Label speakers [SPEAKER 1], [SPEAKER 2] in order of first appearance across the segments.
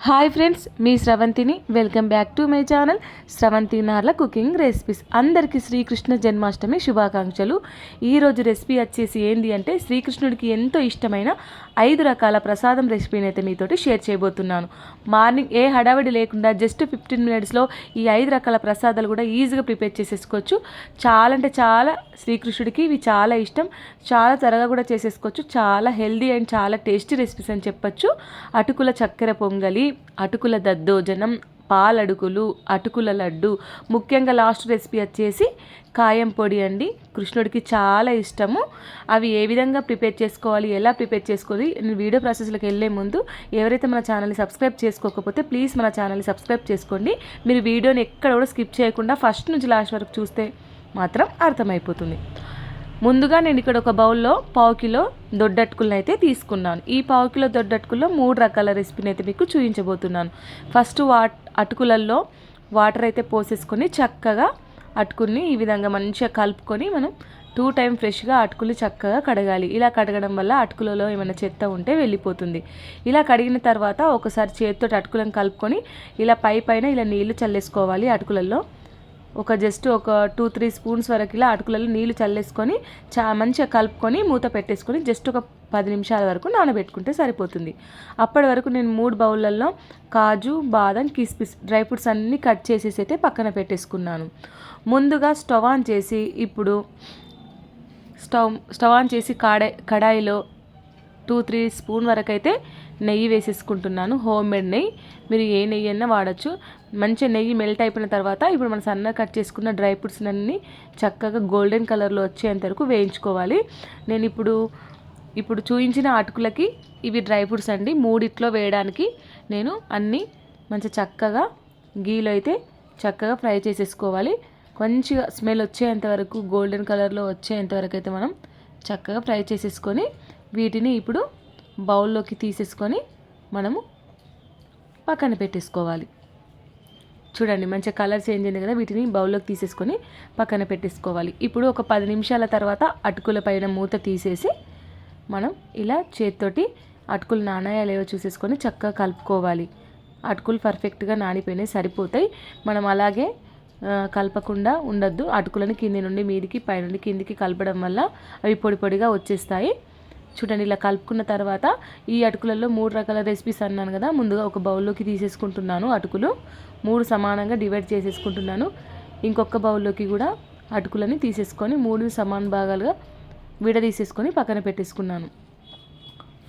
[SPEAKER 1] Hi friends, మీ స్రవంతిని. Welcome back to my channel Sravanthi Narla cooking recipes. అందరికీ శ్రీకృష్ణ జన్మాష్టమి శుభాకాంక్షలు. ఈరోజు రెసిపీ వచ్చేసి ఏంటి అంటే శ్రీకృష్ణుడికి ఎంతో ఇష్టమైన 5 రకాల ప్రసాదం రెసిపీని అయితే మీతోటి షేర్ చేయబోతున్నాను. మార్నింగ్ ఏ హడావిడి లేకుండా జస్ట్ 15 మినిట్స్లో ఈ 5 రకాల ప్రసాదాలు కూడా ఈజీగా ప్రిపేర్ చేసేసుకోవచ్చు. చాలా అంటే చాలా శ్రీకృష్ణుడికి ఇవి చాలా ఇష్టం. చాలా త్వరగా కూడా చేసేసుకోవచ్చు. చాలా హెల్దీ అండ్ చాలా టేస్టీ రెసిపీస్ అని చెప్పచ్చు. అటుకుల చక్కెర పొంగలి, అటుకుల దద్దోజనం, పాలడుకులు, అటుకుల లడ్డు, ముఖ్యంగా లాస్ట్ రెసిపీ వచ్చేసి కాయం పొడి అండి. కృష్ణుడికి చాలా ఇష్టము. అవి ఏ విధంగా ప్రిపేర్ చేసుకోవాలి, ఎలా ప్రిపేర్ చేసుకోవాలి, నేను వీడియో ప్రాసెస్లోకి వెళ్ళే ముందు ఎవరైతే మన ఛానల్ని సబ్స్క్రైబ్ చేసుకోకపోతే ప్లీజ్ మన ఛానల్ని సబ్స్క్రైబ్ చేసుకోండి. మీరు వీడియోని ఎక్కడ కూడా స్కిప్ చేయకుండా ఫస్ట్ నుంచి లాస్ట్ వరకు చూస్తే మాత్రం అర్థమైపోతుంది. ముందుగా నేను ఇక్కడ ఒక బౌల్లో 1/2 కిలో దొడ్డటుకులను అయితే తీసుకున్నాను. ఈ 1/2 కిలో దొడ్డటుకుల్లో 3 రకాల రెసిపీని అయితే మీకు చూపించబోతున్నాను. ఫస్ట్ అటుకులల్లో వాటర్ అయితే పోసేసుకొని చక్కగా అటుకుల్ని ఈ విధంగా మంచిగా కలుపుకొని మనం 2 టైమ్ ఫ్రెష్గా అటుకులు చక్కగా కడగాలి. ఇలా కడగడం వల్ల అటుకులలో ఏమైనా చెత్త ఉంటే వెళ్ళిపోతుంది. ఇలా కడిగిన తర్వాత ఒకసారి చేతితో అటుకులను కలుపుకొని ఇలా పైన ఇలా నీళ్లు చల్లేసుకోవాలి. అటుకులలో జస్ట్ ఒక 2-3 స్పూన్స్ వరకు ఇలా అటుకులలో నీళ్లు చల్లేసుకొని మంచిగా కలుపుకొని మూత పెట్టేసుకొని జస్ట్ ఒక 10 నిమిషాల వరకు నానబెట్టుకుంటే సరిపోతుంది. అప్పటి వరకు నేను 3 బౌళ్ళల్లో కాజు, బాదం, కిస్మిస్ డ్రై ఫ్రూట్స్ అన్నీ కట్ చేసేసి అయితే పక్కన పెట్టేసుకున్నాను. ముందుగా స్టవ్ ఆన్ చేసి ఇప్పుడు స్టవ్ ఆన్ చేసి కడాయిలో 2-3 స్పూన్ వరకు అయితే నెయ్యి వేసేసుకుంటున్నాను. హోమ్ మేడ్ నెయ్యి, మీరు ఏ నెయ్యి అయినా వాడచ్చు. మంచిగా నెయ్యి మెల్ట్ అయిపోయిన తర్వాత ఇప్పుడు మనం సన్నగా కట్ చేసుకున్న డ్రై ఫ్రూట్స్ అన్నీ చక్కగా గోల్డెన్ కలర్లో వచ్చేంత వరకు వేయించుకోవాలి. నేను ఇప్పుడు చూపించిన అటుకులకి ఇవి డ్రై ఫ్రూట్స్ అండి. 3 వేయడానికి నేను అన్నీ మంచిగా చక్కగా గీలో అయితే చక్కగా ఫ్రై చేసేసుకోవాలి. మంచిగా స్మెల్ వచ్చేంత వరకు గోల్డెన్ కలర్లో వచ్చేంత వరకు అయితే మనం చక్కగా ఫ్రై చేసేసుకొని వీటిని ఇప్పుడు బౌల్లోకి తీసేసుకొని మనము పక్కన పెట్టేసుకోవాలి. చూడండి మంచిగా కలర్ చేంజ్ అయింది కదా. వీటిని బౌల్లోకి తీసేసుకొని పక్కన పెట్టేసుకోవాలి. ఇప్పుడు ఒక 10 నిమిషాల తర్వాత అటుకుల పైన మూత తీసేసి మనం ఇలా చేతితోటి అటుకులు నానాయా లేవో చూసేసుకొని చక్కగా కలుపుకోవాలి. అటుకులు పర్ఫెక్ట్గా నానిపోయినాయి, సరిపోతాయి. మనం అలాగే కలపకుండా ఉండొద్దు. అటుకులను కింది నుండి మీదికి, పైనుండి కిందికి కలపడం వల్ల అవి పొడి పొడిగా వచ్చేస్తాయి. చూడండి ఇలా కలుపుకున్న తర్వాత ఈ అటుకులలో 3 రకాల రెసిపీస్ అన్నాను కదా. ముందుగా ఒక బౌల్లోకి తీసేసుకుంటున్నాను. అటుకులు 3 సమానంగా డివైడ్ చేసేసుకుంటున్నాను. ఇంకొక బౌల్లోకి కూడా అటుకులని తీసేసుకొని 3 సమాన భాగాలుగా విడదీసేసుకొని పక్కన పెట్టేసుకున్నాను.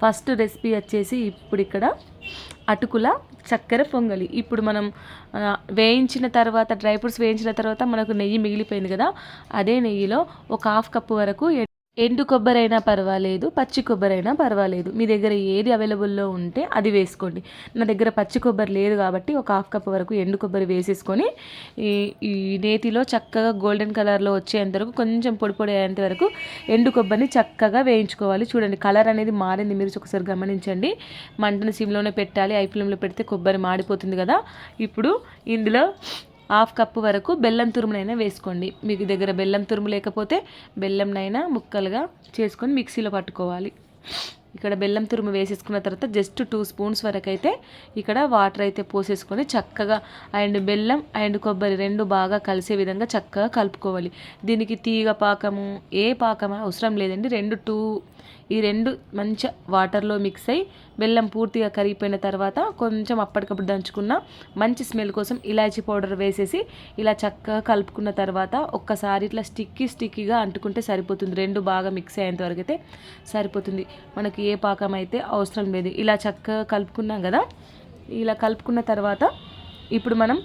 [SPEAKER 1] ఫస్ట్ రెసిపీ వచ్చేసి ఇప్పుడు ఇక్కడ అటుకుల చక్కెర పొంగలి. ఇప్పుడు మనం వేయించిన తర్వాత డ్రై ఫ్రూట్స్ వేయించిన తర్వాత మనకు నెయ్యి మిగిలిపోయింది కదా. అదే నెయ్యిలో ఒక 1/2 కప్పు వరకు ఎండు కొబ్బరి అయినా పర్వాలేదు, పచ్చి కొబ్బరి అయినా పర్వాలేదు. మీ దగ్గర ఏది అవైలబుల్లో ఉంటే అది వేసుకోండి. నా దగ్గర పచ్చి కొబ్బరి లేదు కాబట్టి ఒక 1/2 కప్పు వరకు ఎండు కొబ్బరి వేసేసుకొని ఈ నేతిలో చక్కగా గోల్డెన్ కలర్లో వచ్చేంత వరకు, కొంచెం పొడి పొడి అయ్యేంత వరకు ఎండు కొబ్బరిని చక్కగా వేయించుకోవాలి. చూడండి కలర్ అనేది మారింది, మీరు ఒకసారి గమనించండి. మంటను సిమ్లోనే పెట్టాలి. ఐ ఫ్లేమ్లో పెడితే కొబ్బరి మాడిపోతుంది కదా. ఇప్పుడు ఇందులో 1/2 కప్పు వరకు బెల్లం తురుమునైనా వేసుకోండి. మీకు దగ్గర బెల్లం తురుము లేకపోతే బెల్లంనైనా ముక్కలుగా చేసుకొని మిక్సీలో పట్టుకోవాలి. ఇక్కడ బెల్లం తురుము వేసేసుకున్న తర్వాత జస్ట్ 2 స్పూన్స్ వరకు అయితే ఇక్కడ వాటర్ అయితే పోసేసుకొని చక్కగా బెల్లం అండ్ కొబ్బరి 2 బాగా కలిసే విధంగా చక్కగా కలుపుకోవాలి. దీనికి తీగ పాకము ఏ పాకం అవసరం లేదండి. ఈ రెండు మంచిగా వాటర్లో మిక్స్ అయ్యి బెల్లం పూర్తిగా కరిగిపోయిన తర్వాత కొంచెం అప్పటికప్పుడు దంచుకున్న మంచి స్మెల్ కోసం ఇలాచీ పౌడర్ వేసేసి ఇలా చక్కగా కలుపుకున్న తర్వాత ఒక్కసారి ఇట్లా స్టిక్కీగా అంటుకుంటే సరిపోతుంది. 2 బాగా మిక్స్ అయ్యేంత వరకు అయితే సరిపోతుంది. మనకి ఏ పాకం అయితే అవసరం లేదు. ఇలా చక్కగా కలుపుకున్నాం కదా. ఇలా కలుపుకున్న తర్వాత ఇప్పుడు మనం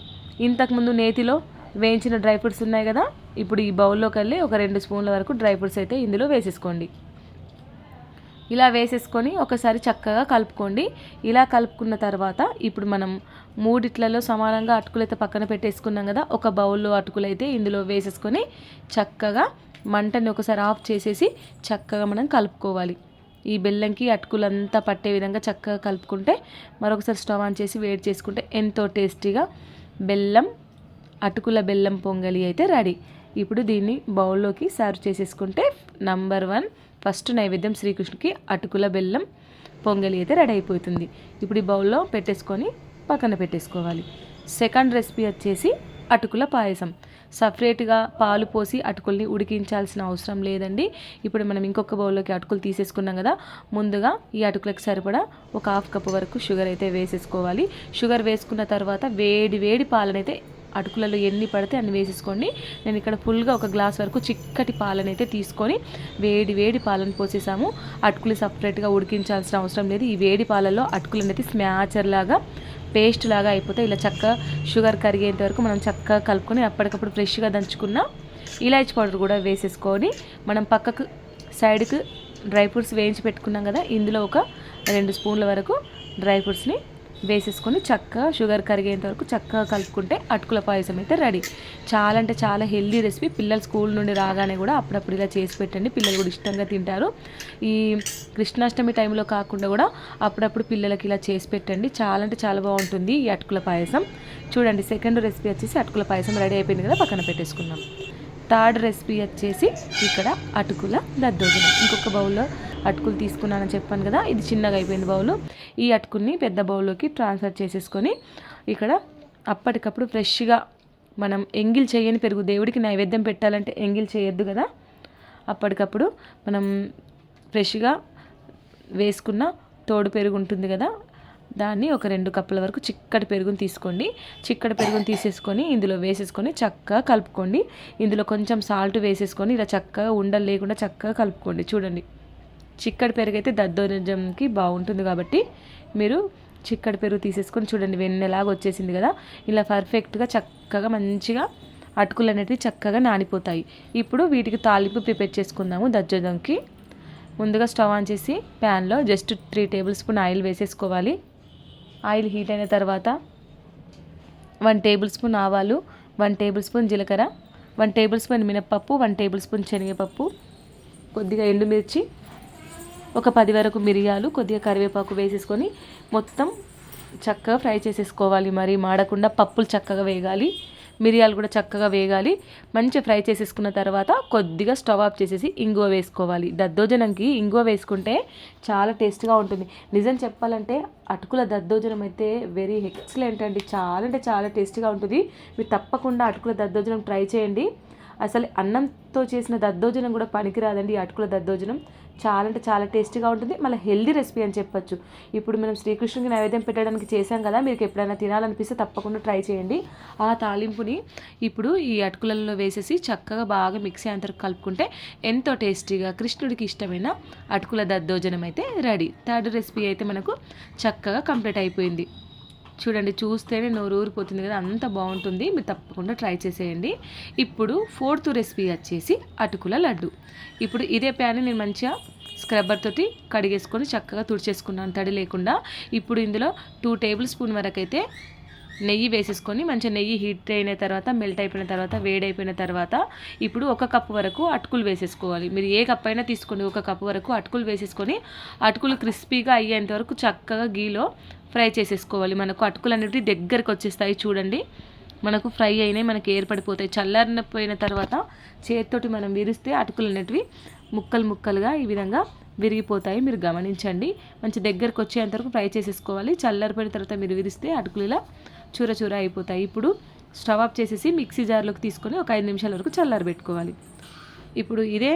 [SPEAKER 1] ఇంతకుముందు నేతిలో వేయించిన డ్రై ఫ్రూట్స్ ఉన్నాయి కదా. ఇప్పుడు ఈ బౌల్లోకి వెళ్ళి ఒక 2 స్పూన్ల వరకు డ్రై ఫ్రూట్స్ అయితే ఇందులో వేసేసుకోండి. ఇలా వేసేసుకొని ఒకసారి చక్కగా కలుపుకోండి. ఇలా కలుపుకున్న తర్వాత ఇప్పుడు మనం 3 సమానంగా అటుకులు అయితే పక్కన పెట్టేసుకున్నాం కదా. ఒక బౌల్లో అటుకులు అయితే ఇందులో వేసేసుకొని చక్కగా మంటని ఒకసారి ఆఫ్ చేసేసి చక్కగా మనం కలుపుకోవాలి. ఈ బెల్లంకి అటుకులంతా పట్టే విధంగా చక్కగా కలుపుకుంటే మరొకసారి స్టవ్ ఆన్ చేసి వేడి చేసుకుంటే ఎంతో టేస్టీగా అటుకుల బెల్లం పొంగలి అయితే రెడీ. ఇప్పుడు దీన్ని బౌల్లోకి సర్వ్ చేసేసుకుంటే నంబర్ 1 ఫస్ట్ నైవేద్యం శ్రీకృష్ణుడికి అటుకుల బెల్లం పొంగలి అయితే రెడీ అయిపోతుంది. ఇప్పుడు ఈ బౌల్లో పెట్టేసుకొని పక్కన పెట్టేసుకోవాలి. సెకండ్ రెసిపీ వచ్చేసి అటుకుల పాయసం. సపరేట్గా పాలు పోసి అటుకుల్ని ఉడికించాల్సిన అవసరం లేదండి. ఇప్పుడు మనం ఇంకొక బౌల్లోకి అటుకులు తీసేసుకున్నాం కదా, ముందుగా ఈ అటుకులకు సరిపడా ఒక 1/2 కప్పు వరకు షుగర్ అయితే వేసేసుకోవాలి. షుగర్ వేసుకున్న తర్వాత వేడి వేడి పాలనైతే అటుకులలో ఎన్ని పడితే అన్ని వేసేసుకోండి. నేను ఇక్కడ ఫుల్గా 1 గ్లాస్ వరకు చిక్కటి పాలనైతే తీసుకొని వేడి వేడి పాలను పోసేసాము. అటుకులు సపరేట్గా ఉడికించాల్సిన అవసరం లేదు. ఈ వేడి పాలలో అటుకులనైతే స్మాచర్ లాగా పేస్ట్ లాగా అయిపోతాయి. ఇలా చక్కగా షుగర్ కరిగేంత వరకు మనం చక్కగా కలుపుకొని అప్పటికప్పుడు ఫ్రెష్గా దంచుకున్న ఇలాచీ పౌడర్ కూడా వేసేసుకొని మనం పక్కకు సైడ్కి డ్రై ఫ్రూట్స్ వేయించి పెట్టుకున్నాం కదా, ఇందులో ఒక 2 స్పూన్ల వరకు డ్రై ఫ్రూట్స్ని వేసేసుకొని చక్కగా షుగర్ కరిగేంత వరకు చక్కగా కలుపుకుంటే అటుకుల పాయసం అయితే రెడీ. చాలా అంటే చాలా హెల్దీ రెసిపీ. పిల్లలు స్కూల్ నుండి రాగానే కూడా అప్పుడప్పుడు ఇలా చేసి పెట్టండి, పిల్లలు కూడా ఇష్టంగా తింటారు. ఈ కృష్ణాష్టమి టైంలో కాకుండా కూడా అప్పుడప్పుడు పిల్లలకి ఇలా చేసి పెట్టండి. చాలా అంటే చాలా బాగుంటుంది ఈ అటుకుల పాయసం. చూడండి, సెకండ్ రెసిపీ వచ్చేసి అటుకుల పాయసం రెడీ అయిపోయింది కదా, పక్కన పెట్టేసుకుందాం. థర్డ్ రెసిపీ వచ్చేసి ఇక్కడ అటుకుల దద్దోజనం. ఇంకొక బౌల్లో అటుకులు తీసుకున్నానని చెప్పాను కదా, ఇది చిన్నగా అయిపోయింది బౌలు. ఈ అటుకుల్ని పెద్ద బౌల్లోకి ట్రాన్స్ఫర్ చేసేసుకొని ఇక్కడ అప్పటికప్పుడు ఫ్రెష్గా మనం ఎంగిల్ చేయని పెరుగు, దేవుడికి నైవేద్యం పెట్టాలంటే ఎంగిల్ చేయొద్దు కదా, అప్పటికప్పుడు మనం ఫ్రెష్గా వేసుకున్న తోడు పెరుగు ఉంటుంది కదా, దాన్ని ఒక 2 కప్పుల వరకు చిక్కటి పెరుగుని తీసుకోండి. చిక్కటి పెరుగుని తీసేసుకొని ఇందులో వేసేసుకొని చక్కగా కలుపుకోండి. ఇందులో కొంచెం సాల్ట్ వేసేసుకొని ఇలా చక్కగా ఉండలు లేకుండా చక్కగా కలుపుకోండి. చూడండి, చిక్కటి పెరుగు అయితే దద్దోజనంకి బాగుంటుంది కాబట్టి మీరు చిక్కటి పెరుగు తీసేసుకొని చూడండి, వెన్నెలాగా వచ్చేసింది కదా, ఇలా పర్ఫెక్ట్గా చక్కగా మంచిగా అటుకులు అనేటివి చక్కగా నానిపోతాయి. ఇప్పుడు వీటికి తాలింపు ప్రిపేర్ చేసుకుందాము. దద్దోజనంకి ముందుగా స్టవ్ ఆన్ చేసి ప్యాన్లో జస్ట్ 3 టేబుల్ స్పూన్ ఆయిల్ వేసేసుకోవాలి. ఆయిల్ హీట్ అయిన తర్వాత 1 టేబుల్ స్పూన్ ఆవాలు, 1 టేబుల్ స్పూన్ జీలకర్ర, 1 టేబుల్ స్పూన్ మినప్పప్పు, 1 టేబుల్ స్పూన్ శనగపప్పు, కొద్దిగా ఎండుమిర్చి, ఒక 10 వరకు మిరియాలు, కొద్దిగా కరివేపాకు వేసేసుకొని మొత్తం చక్కగా ఫ్రై చేసేసుకోవాలి. మరి మాడకుండా పప్పులు చక్కగా వేగాలి, మిరియాలు కూడా చక్కగా వేగాలి. మంచిగా ఫ్రై చేసేసుకున్న తర్వాత కొద్దిగా స్టవ్ ఆఫ్ చేసేసి ఇంగువ వేసుకోవాలి. దద్దోజనంకి ఇంగువ వేసుకుంటే చాలా టేస్ట్గా ఉంటుంది. నిజం చెప్పాలంటే అటుకుల దద్దోజనం అయితే వెరీ ఎక్సలెంట్ అండి. చాలా అంటే చాలా టేస్ట్గా ఉంటుంది. మీరు తప్పకుండా అటుకుల దద్దోజనం ట్రై చేయండి. అసలు అన్నంతో చేసిన దద్దోజనం కూడా పనికిరాదండి. అటుకుల దద్దోజనం చాలా అంటే చాలా టేస్టీగా ఉంటుంది, మళ్ళీ హెల్దీ రెసిపీ అని చెప్పొచ్చు. ఇప్పుడు మనం శ్రీకృష్ణునికి నైవేద్యం పెట్టడానికి చేసాం కదా, మీకు ఎప్పుడైనా తినాలనిపిస్తే తప్పకుండా ట్రై చేయండి. ఆ తాలింపుని ఇప్పుడు ఈ అటుకులలో వేసేసి చక్కగా బాగా మిక్సీ అంతా కలుపుకుంటే ఎంతో టేస్టీగా కృష్ణుడికి ఇష్టమైన అటుకుల దద్దోజనం అయితే రెడీ. థర్డ్ రెసిపీ అయితే మనకు చక్కగా కంప్లీట్ అయిపోయింది. చూడండి, చూస్తేనే నోరు ఊరిపోతుంది కదా, అంత బాగుంటుంది. మీరు తప్పకుండా ట్రై చేసేయండి. ఇప్పుడు ఫోర్త్ రెసిపీ వచ్చేసి అటుకుల లడ్డు. ఇప్పుడు ఇదే ప్యాన్ని నేను మంచిగా స్క్రబ్బర్ తోటి కడిగేసుకొని చక్కగా తుడిచేసుకున్నాను తడి లేకుండా. ఇప్పుడు ఇందులో 2 టేబుల్ స్పూన్ వరకు అయితే నెయ్యి వేసేసుకొని మంచిగా నెయ్యి హీట్ అయిన తర్వాత మెల్ట్ అయిపోయిన తర్వాత వేడైపోయిన తర్వాత ఇప్పుడు 1 కప్పు వరకు అటుకులు వేసేసుకోవాలి. మీరు ఏ కప్ అయినా తీసుకోండి, 1 కప్పు వరకు అటుకులు వేసేసుకొని అటుకులు క్రిస్పీగా అయ్యేంత వరకు చక్కగా గీలో ఫ్రై చేసేసుకోవాలి. మనకు అటుకులు అనేవి దగ్గరికి వచ్చేస్తాయి. చూడండి, మనకు ఫ్రై అయినాయి, మనకి ఏర్పడిపోతాయి. చల్లారిపోయిన తర్వాత చేతితోటి మనం విరిస్తే అటుకులు అనేటివి ముక్కలు ముక్కలుగా ఈ విధంగా విరిగిపోతాయి. మీరు గమనించండి. మంచి దగ్గరకు వచ్చేంతవరకు ఫ్రై చేసేసుకోవాలి. చల్లారిపోయిన తర్వాత మీరు విరిస్తే అటుకులు ఇలా చూర చూర అయిపోతాయి. ఇప్పుడు స్టవ్ ఆఫ్ చేసేసి మిక్సీ జార్లోకి తీసుకొని ఒక 5 నిమిషాల వరకు చల్లారబెట్టుకోవాలి. ఇప్పుడు ఇదే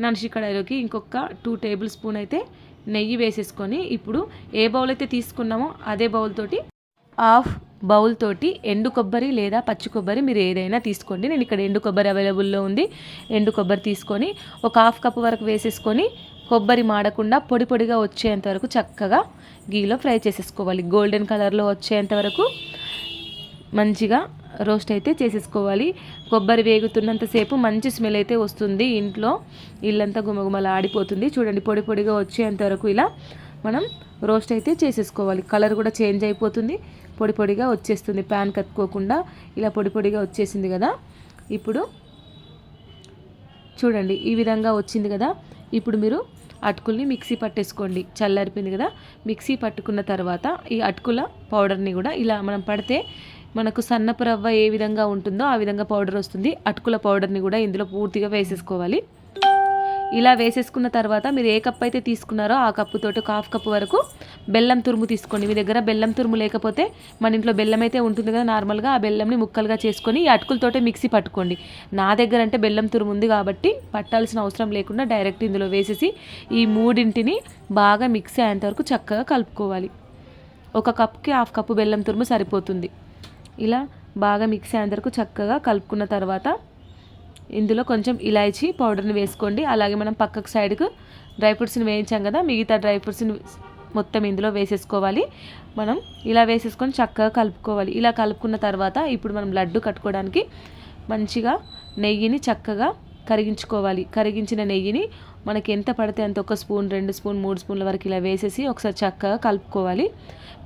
[SPEAKER 1] నన్షి కడాయిలోకి ఇంకొక 2 టేబుల్ స్పూన్ అయితే నెయ్యి వేసేసుకొని ఇప్పుడు ఏ బౌల్ అయితే తీసుకున్నామో అదే బౌల్ తోటి హాఫ్ బౌల్ తోటి ఎండు కొబ్బరి లేదా పచ్చి కొబ్బరి మీరు ఏదైనా తీసుకోండి. నేను ఇక్కడ ఎండు కొబ్బరి అవైలబుల్లో ఉంది. ఎండు కొబ్బరి తీసుకొని ఒక 1/2 కప్పు వరకు వేసేసుకొని కొబ్బరి మాడకుండా పొడి పొడిగా వచ్చేంత వరకు చక్కగా గీలో ఫ్రై చేసేసుకోవాలి. గోల్డెన్ కలర్లో వచ్చేంత వరకు మంచిగా రోస్ట్ అయితే చేసేసుకోవాలి. కొబ్బరి వేగుతున్నంతసేపు మంచి స్మెల్ అయితే వస్తుంది. ఇంట్లో ఇల్లంతా గుమగుమల ఆడిపోతుంది. చూడండి, పొడి పొడిగా వచ్చేంత వరకు ఇలా మనం రోస్ట్ అయితే చేసేసుకోవాలి. కలర్ కూడా చేంజ్ అయిపోతుంది, పొడి పొడిగా వచ్చేస్తుంది. ప్యాన్ కత్తుకోకుండా ఇలా పొడి పొడిగా వచ్చేసింది కదా. ఇప్పుడు చూడండి, ఈ విధంగా వచ్చింది కదా. ఇప్పుడు మీరు అటుకుల్ని మిక్సీ పట్టేసుకోండి. చల్లారిపోయింది కదా. మిక్సీ పట్టుకున్న తర్వాత ఈ అటుకుల పౌడర్ని కూడా ఇలా మనం పడితే మనకు సన్నపు రవ్వ ఏ విధంగా ఉంటుందో ఆ విధంగా పౌడర్ వస్తుంది. అటుకుల పౌడర్ని కూడా ఇందులో పూర్తిగా వేసేసుకోవాలి. ఇలా వేసేసుకున్న తర్వాత మీరు ఏ కప్ అయితే తీసుకున్నారో ఆ కప్పుతోటి 1/2 కప్పు వరకు బెల్లం తురుము తీసుకోండి. మీ దగ్గర బెల్లం తురుము లేకపోతే మన ఇంట్లో బెల్లం అయితే ఉంటుంది కదా నార్మల్గా, ఆ బెల్లంని ముక్కలుగా చేసుకొని ఈ అటుకులతోటే మిక్సీ పట్టుకోండి. నా దగ్గర అంటే బెల్లం తురుము ఉంది కాబట్టి పట్టాల్సిన అవసరం లేకుండా డైరెక్ట్ ఇందులో వేసేసి ఈ మూడింటిని బాగా మిక్సీ అయ్యేంత వరకు చక్కగా కలుపుకోవాలి. 1 కప్కి 1/2 కప్పు బెల్లం తురుము సరిపోతుంది. ఇలా బాగా మిక్సీ అయ్యేంత వరకు చక్కగా కలుపుకున్న తర్వాత ఇందులో కొంచెం ఇలాచీ పౌడర్ని వేసుకోండి. అలాగే మనం పక్కకు సైడ్కు డ్రై ఫ్రూట్స్ని వేయించాం కదా, మిగతా డ్రై ఫ్రూట్స్ని మొత్తం ఇందులో వేసేసుకోవాలి. మనం ఇలా వేసేసుకొని చక్కగా కలుపుకోవాలి. ఇలా కలుపుకున్న తర్వాత ఇప్పుడు మనం లడ్డు కట్టుకోవడానికి మంచిగా నెయ్యిని చక్కగా కరిగించుకోవాలి. కరిగించిన నెయ్యిని మనకి ఎంత పడితే అంత 1 స్పూన్ 2 స్పూన్ 3 స్పూన్ల వరకు ఇలా వేసేసి ఒకసారి చక్కగా కలుపుకోవాలి.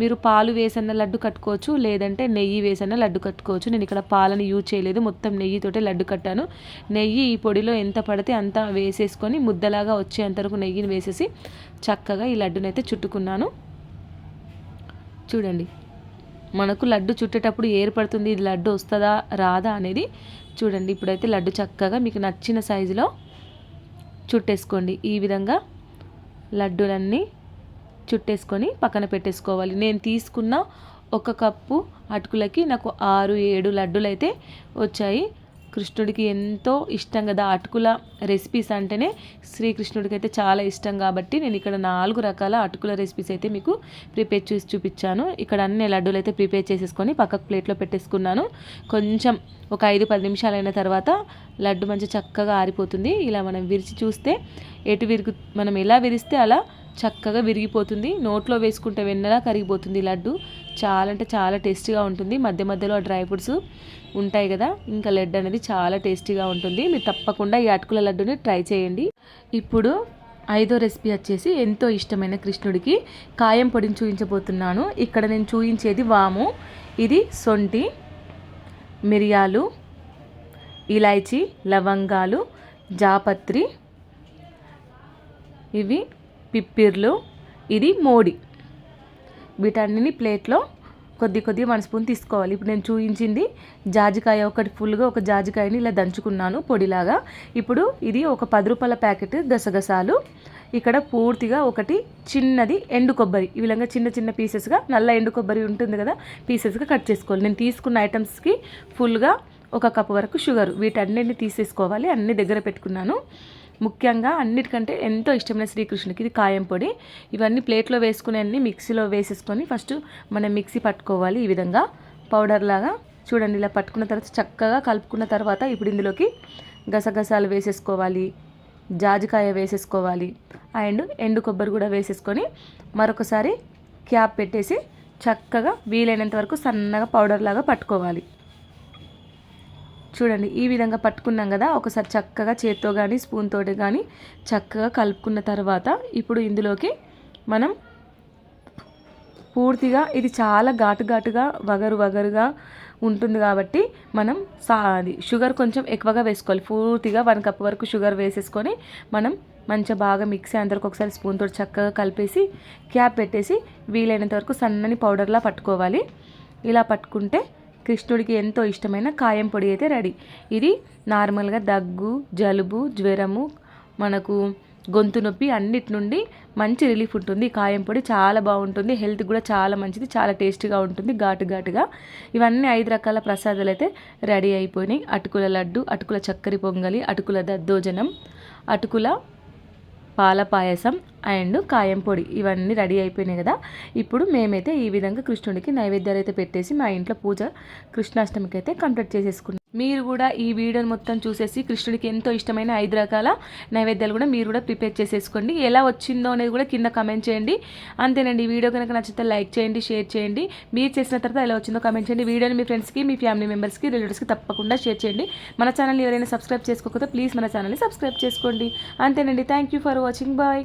[SPEAKER 1] మీరు పాలు వేసన్న లడ్డు కట్టుకోవచ్చు, లేదంటే నెయ్యి వేసన్న లడ్డు కట్టుకోవచ్చు. నేను ఇక్కడ పాలని యూజ్ చేయలేదు, మొత్తం నెయ్యితోటే లడ్డు కట్టాను. నెయ్యి ఈ పొడిలో ఎంత పడితే అంత వేసేసుకొని ముద్దలాగా వచ్చేంతవరకు నెయ్యిని వేసేసి చక్కగా ఈ లడ్డునైతే చుట్టుకున్నాను. చూడండి, మనకు లడ్డు చుట్టేటప్పుడు ఏర్పడుతుంది ఇది లడ్డు వస్తుందా రాదా అనేది. చూడండి, ఇప్పుడైతే లడ్డు చక్కగా మీకు నచ్చిన సైజులో చుట్టేసుకోండి. ఈ విధంగా లడ్డూలన్నీ చుట్టేసుకొని పక్కన పెట్టేసుకోవాలి. నేను తీసుకున్న 1 కప్పు అటుకులకి నాకు 6-7 లడ్డూలు అయితే వచ్చాయి. కృష్ణుడికి ఎంతో ఇష్టం కదా అటుకుల రెసిపీస్ అంటేనే, శ్రీకృష్ణుడికి అయితే చాలా ఇష్టం కాబట్టి నేను ఇక్కడ 4 రకాల అటుకుల రెసిపీస్ అయితే మీకు ప్రిపేర్ చేసి చూపించాను. ఇక్కడ అన్ని లడ్డూలు అయితే ప్రిపేర్ చేసేసుకొని పక్కకు ప్లేట్లో పెట్టేసుకున్నాను. కొంచెం ఒక 5-10 నిమిషాలు అయిన తర్వాత లడ్డు మంచి చక్కగా ఆరిపోతుంది. ఇలా మనం విరిచి చూస్తే మనం ఎలా విరిస్తే అలా చక్కగా విరిగిపోతుంది. నోట్లో వేసుకుంటే వెన్నెలా కరిగిపోతుంది లడ్డు. చాలా అంటే చాలా టేస్టీగా ఉంటుంది. మధ్య మధ్యలో డ్రై ఫ్రూట్స్ ఉంటాయి కదా, ఇంకా లడ్డు అనేది చాలా టేస్టీగా ఉంటుంది. మీరు తప్పకుండా ఈ అటుకుల లడ్డుని ట్రై చేయండి. ఇప్పుడు 5వ రెసిపీ వచ్చేసి ఎంతో ఇష్టమైన కృష్ణుడికి కాయం పొడిని చూపించబోతున్నాను. ఇక్కడ నేను చూపించేది వాము, ఇది సొంటి, మిరియాలు, ఇలాచీ, లవంగాలు, జాపత్రి, ఇవి పిప్పిర్లు, ఇది మోడి. వీటన్నిటిని ప్లేట్లో కొద్దిగా 1 స్పూన్ తీసుకోవాలి. ఇప్పుడు నేను చూపించింది జాజికాయ, ఒకటి ఫుల్గా ఒక జాజికాయని ఇలా దంచుకున్నాను పొడిలాగా. ఇప్పుడు ఇది ఒక 10 రూపాయల ప్యాకెట్ గసగసాలు. ఇక్కడ పూర్తిగా ఒకటి చిన్నది ఎండు కొబ్బరి, ఈ విధంగా చిన్న చిన్న పీసెస్గా, నల్ల ఎండు కొబ్బరి ఉంటుంది కదా పీసెస్గా కట్ చేసుకోవాలి. నేను తీసుకున్న ఐటమ్స్కి ఫుల్గా 1 కప్ వరకు షుగర్, వీటన్నిటిని తీసేసుకోవాలి. అన్ని దగ్గర పెట్టుకున్నాను. ముఖ్యంగా అన్నిటికంటే ఎంతో ఇష్టమైన శ్రీకృష్ణుడికి ఇది కాయం పొడి. ఇవన్నీ ప్లేట్లో వేసుకుని అన్ని మిక్సీలో వేసేసుకొని ఫస్ట్ మనం మిక్సీ పట్టుకోవాలి. ఈ విధంగా పౌడర్ లాగా చూడండి. ఇలా పట్టుకున్న తర్వాత చక్కగా కలుపుకున్న తర్వాత ఇప్పుడు ఇందులోకి గసగసాలు వేసేసుకోవాలి, జాజికాయ వేసేసుకోవాలి, అండ్ ఎండు కొబ్బరి కూడా వేసేసుకొని మరొకసారి క్యాప్ పెట్టేసి చక్కగా వీలైనంత వరకు సన్నగా పౌడర్ లాగా పట్టుకోవాలి. చూడండి, ఈ విధంగా పట్టుకున్నాం కదా, ఒకసారి చక్కగా చేత్తో కానీ స్పూన్ తోటి కానీ చక్కగా కలుపుకున్న తర్వాత ఇప్పుడు ఇందులోకి మనం పూర్తిగా, ఇది చాలా ఘాటుగా వగరుగా ఉంటుంది కాబట్టి మనం షుగర్ కొంచెం ఎక్కువగా వేసుకోవాలి. పూర్తిగా 1 కప్ వరకు షుగర్ వేసేసుకొని మనం మంచిగా బాగా మిక్సీ అందరికి ఒకసారి స్పూన్ తోటి చక్కగా కలిపేసి క్యాప్ పెట్టేసి వీలైనంత వరకు సన్నని పౌడర్లా పట్టుకోవాలి. ఇలా పట్టుకుంటే కృష్ణుడికి ఎంతో ఇష్టమైన కాయం పొడి అయితే రెడీ. ఇది నార్మల్గా దగ్గు, జలుబు, జ్వరము, మనకు గొంతు నొప్పి అన్నిటి నుండి మంచి రిలీఫ్ ఉంటుంది. కాయం పొడి చాలా బాగుంటుంది, హెల్త్ కూడా చాలా మంచిది, చాలా టేస్టీగా ఉంటుంది ఘాటుగా. ఇవన్నీ 5 రకాల ప్రసాదాలు అయితే రెడీ అయిపోయినాయి. అటుకుల లడ్డు, అటుకుల చక్కెర పొంగలి, అటుకుల దద్దోజనం, అటుకుల పాల పాయసం అండ్ కాయం పొడి, ఇవన్నీ రెడీ అయిపోయినాయి కదా. ఇప్పుడు మేమైతే ఈ విధంగా కృష్ణుడికి నైవేద్యాలు అయితే పెట్టేసి మా ఇంట్లో పూజ కృష్ణాష్టమికి అయితే కంప్లీట్ చేసేసుకున్నాం. మీరు కూడా ఈ వీడియోని మొత్తం చూసేసి కృష్ణుడికి ఎంతో ఇష్టమైన 5 రకాల నైవేద్యాలు కూడా మీరు కూడా ప్రిపేర్ చేసేసుకోండి. ఎలా వచ్చిందో అనేది కూడా కింద కమెంట్ చేయండి. అంతేనండి, ఈ వీడియో కనుక నచ్చితే లైక్ చేయండి, షేర్ చేయండి. మీరు చేసిన తర్వాత ఎలా వచ్చిందో కమెంట్ చేయండి. వీడియోని మీ ఫ్రెండ్స్కి, మీ ఫ్యామిలీ మెంబర్స్కి, రిలేటివ్స్కి తప్పకుండా షేర్ చేయండి. మన ఛానల్ని ఎవరైనా సబ్స్క్రైబ్ చేసుకోకపోతే ప్లీజ్ మన ఛానల్ని సబ్స్క్రైబ్ చేసుకోండి. అంతేనండి, thank you for watching. Bye.